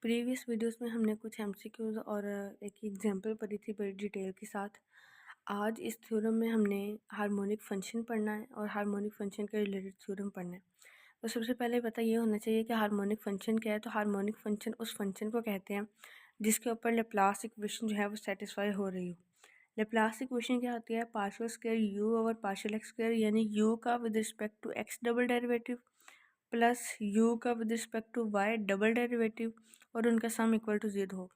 Previous videos में हमने कुछ एमसीक्यूज और एक एग्जांपल पढ़ी थी बड़ी डिटेल के साथ। आज इस थ्योरम में हमने हार्मोनिक फंक्शन पढ़ना है और हार्मोनिक फंक्शन के रिलेटेड थ्योरम पढ़ना है। तो सबसे पहले पता ये होना चाहिए कि हार्मोनिक फंक्शन क्या है। तो हार्मोनिक फंक्शन उस फंक्शन को कहते हैं जिसके ऊपर लेप्लास इक्वेशन जो है वो सेटिस्फाई हो रही हो। लेप्लास इक्वेशन क्या होती है? Partial square you over partial x square, यानी यू का with respect to X double derivative plus U का with respect to Y double derivative और उनका सम इक्वल टू 0 हो।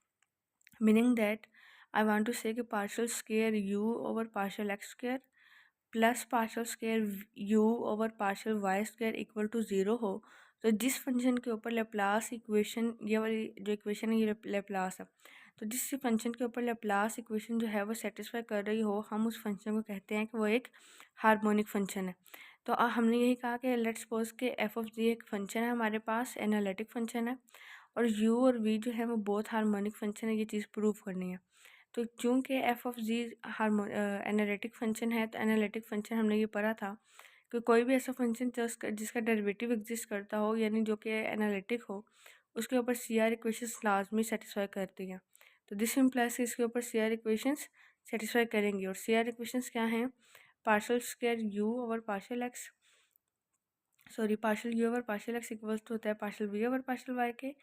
Meaning that I want to say कि partial square you over partial x square plus partial square you over partial Y square equal to 0 हो। तो जिस function के ऊपर Laplace equation, ये वाली जो इक्वेशन है ये लेप्लास है, तो जिस फंक्शन के ऊपर लेप्लास इक्वेशन जो है वो सेटिस्फाई कर रही हो, हम उस फंक्शन को कहते हैं कि वो एक हार्मोनिक फंक्शन है। तो हमने यही कहा कि लेट्स सपोज के एफ ऑफ जी एक फंक्शन है हमारे पास, एनालिटिक फंक्शन है, और यू और वी जो है वो बहुत हार्मोनिक फंक्शन है। ये चीज़ प्रूव करनी है। तो चूंकि F of G analytic function है, तो एनालिटिक फंक्शन हमने ये पढ़ा था कि कोई भी ऐसा फंक्शन जिसका डेरिवेटिव एग्जिस्ट करता हो, यानी जो कि एनालिटिक हो, उसके ऊपर सी आर इक्वेशंस लाजमी सेटिस्फाई करती हैं। तो दिस इम्प्लाइज इसके ऊपर सी आर इक्वेशंस सेटिस्फाई करेंगी। और सी आर इक्वेशंस क्या हैं? Partial square you over partial X, sorry partial you over partial X equals to होता है partial we over partial Y के,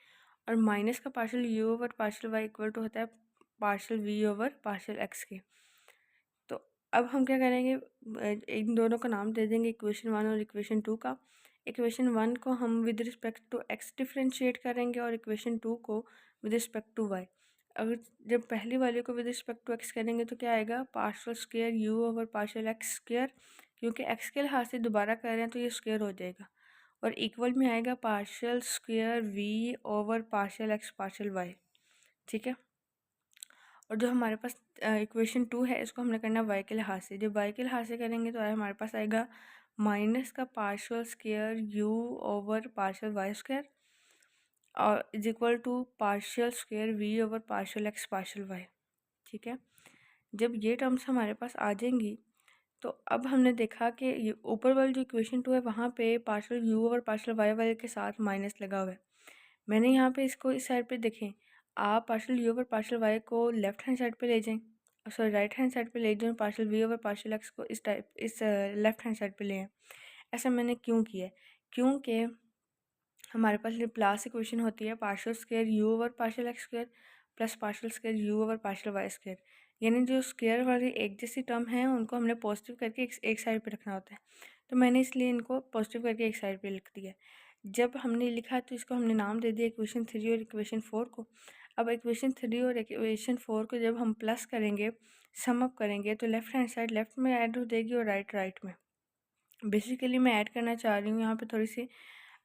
और माइनस का partial you over partial Y equal to होता है partial we over partial X के। तो अब हम क्या करेंगे, इन दोनों का नाम दे देंगे इक्वेशन 1 और इक्वेशन 2 का। इक्वेशन 1 को हम with respect to X differentiate करेंगे और इक्वेशन 2 को विद रिस्पेक्ट टू वाई। अगर जब पहली वाले को विद रिस्पेक्ट टू एक्स करेंगे तो क्या आएगा? Partial square you over partial x square, क्योंकि एक्स के लिहाज से दोबारा कर रहे हैं तो ये स्क्वायर हो जाएगा, और इक्वल में आएगा partial square we over partial x partial Y. ठीक है। और जो हमारे पास इक्वेशन 2 है, इसको हमने करना है वाई के लिहाज से। जब वाई के लिहाज से करेंगे तो हमारे पास आएगा माइनस का partial square you over partial Y square और is equal to partial square we over partial x partial Y. ठीक है। जब ये टर्म्स हमारे पास आ जाएंगी तो अब हमने देखा कि ये ऊपर वाली जो इक्वेशन 2 है वहाँ पे partial you over partial Y Y के साथ माइनस लगा हुआ है। मैंने यहाँ पे इसको इस साइड पे देखें, आप partial you over partial y को लेफ्ट हैंड साइड पे ले जाएं, सॉरी राइट हैंड साइड पे ले जाएं, partial we over partial x को इस लेफ्ट हैंड साइड पे ले आएं। ऐसा मैंने क्यों किया है? क्योंकि हमारे पास लाप्लास इक्वेशन होती है partial square you over partial x square plus partial square you over partial Y square, यानी जो स्क्वायर वाली एक जैसी टर्म है उनको हमने पॉजिटिव करके एक साइड पे रखना होता है। तो मैंने इसलिए इनको पॉजिटिव करके एक साइड पे लिख दिया। जब हमने लिखा तो इसको हमने नाम दे दिया इक्वेशन 3 और इक्वेशन 4 को। अब इक्वेशन 3 और इक्वेशन 4 को जब हम प्लस करेंगे, सम अप करेंगे, तो लेफ्ट हैंड साइड लेफ्ट में ऐड हो जाएगी और राइट राइट में। बेसिकली मैं ऐड करना चाह रही हूँ यहाँ पे थोड़ी सी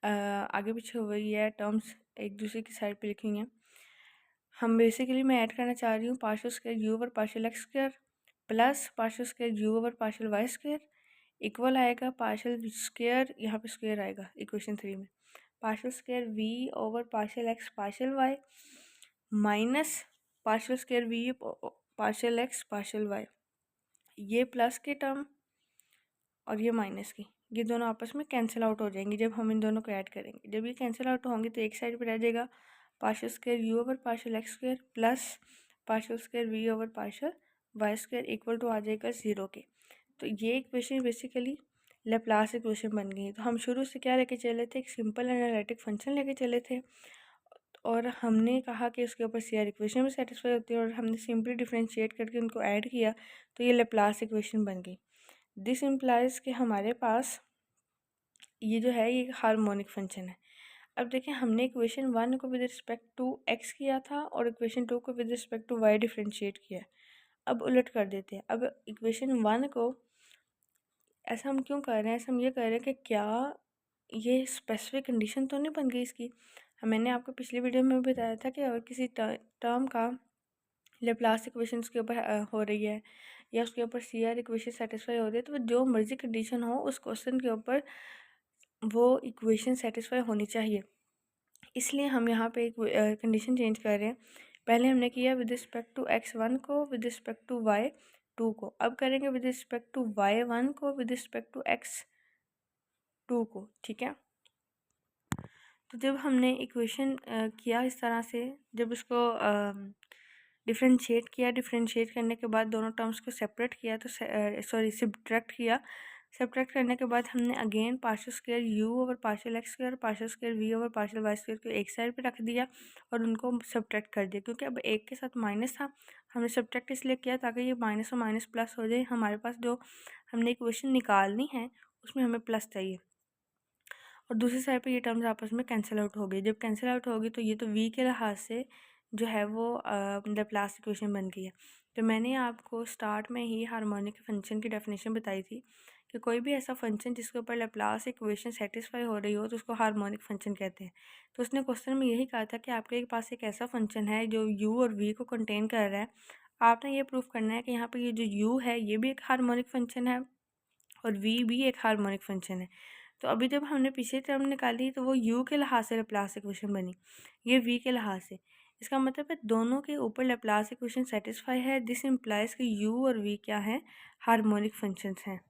आगे पीछे हो गई है, टर्म्स एक दूसरे की साइड पे लिखी हैं। हम बेसिकली मैं ऐड करना चाह रही हूँ partial square you over partial x square plus partial square you over partial Y square equal आएगा पार्शियल स्क्वायर, यहाँ पे स्क्वायर आएगा इक्वेशन 3 में, partial square we over partial x partial y minus partial square v partial x partial y. ये plus के term और ये minus की, ये दोनों आपस में कैंसिल आउट हो जाएंगी जब हम इन दोनों को ऐड करेंगे। जब ये कैंसिल आउट होंगे तो एक साइड पे रह जाएगा partial square you over partial x square plus partial square we over partial Y square equal to आ जाएगा 0 के। तो ये इक्वेशन बेसिकली लेप्लास इक्वेशन बन गई। तो हम शुरू से क्या लेके चले थे? एक सिंपल एनालिटिक फंक्शन लेके चले थे, और हमने कहा कि उसके ऊपर सी आर इक्वेशन भी सेटिस्फाई होती है, और हमने सिंपली डिफ्रेंशिएट करके उनको ऐड किया तो ये लेप्लास इक्वेशन बन गई। दिस इम्प्लाइज कि हमारे पास ये जो है ये हार्मोनिक फंक्शन है। अब देखें, हमने इक्वेशन 1 को विद रिस्पेक्ट टू एक्स किया था और इक्वेशन 2 को with respect to y differentiate किया है। अब उलट कर देते हैं। अब इक्वेशन 1 को ऐसा हम क्यों कर रहे हैं? ऐसा हम ये कर रहे हैं कि क्या ये स्पेसिफिक कंडीशन तो नहीं बन गई इसकी। मैंने आपको पिछली वीडियो में भी बताया था कि अगर किसी टर्म का लेप्लास इक्वेशन के ऊपर हो रही है या उसके ऊपर सी आर इक्वेशन सेटिस्फाई हो रही है, तो जो मर्जी कंडीशन हो उस क्वेश्चन के ऊपर वो इक्वेशन सेटिस्फाई होनी चाहिए। इसलिए हम यहाँ पे एक कंडीशन चेंज कर रहे हैं। पहले हमने किया विद रिस्पेक्ट टू x1 को, विद रिस्पेक्ट टू y2 को, अब करेंगे विद रिस्पेक्ट टू y1 को, विद रिस्पेक्ट टू x2 को। ठीक है। तो जब हमने इक्वेशन किया इस तरह से, जब उसको डिफरेंशिएट करने के बाद दोनों टर्म्स को सेपरेट किया, तो सब्ट्रैक्ट किया। सब्ट्रैक्ट करने के बाद हमने again partial square u over partial x square, partial square v over partial y square को एक साइड पे रख दिया और उनको सब्ट्रैक्ट कर दिया, क्योंकि अब एक के साथ माइनस था। हमने सब्ट्रैक्ट इसलिए किया ताकि ये माइनस और माइनस प्लस हो जाए। हमारे पास जो हमने इक्वेशन निकालनी है उसमें हमें प्लस चाहिए, और दूसरी साइड पे ये टर्म्स आपस में कैंसिल आउट हो गई। जब कैंसिल आउट होगी तो ये तो v के लिहाज से जो है वो लैप्लास इक्वेशन बन गई है। तो मैंने आपको स्टार्ट में ही हार्मोनिक फंक्शन की डेफिनेशन बताई थी कि कोई भी ऐसा फंक्शन जिसके ऊपर लैप्लास इक्वेशन सेटिस्फाई हो रही हो तो उसको हार्मोनिक फंक्शन कहते हैं। तो उसने क्वेश्चन में यही कहा था कि आपके पास एक ऐसा फंक्शन है जो u और v को कंटेन कर रहा है। आपने ये प्रूफ करना है कि यहाँ पर ये जो u है ये भी एक हार्मोनिक फंक्शन है और v भी एक हार्मोनिक फंक्शन है। तो अभी जब हमने पीछे टर्म निकाली तो वो u के लिहाज से लैप्लास इक्वेशन बनी, ये v के लिहाज से। इसका मतलब है दोनों के ऊपर लैप्लास इक्वेशन सेटिस्फाई है। दिस इम्प्लाइज कि u और v क्या है, हार्मोनिक फंक्शंस हैं।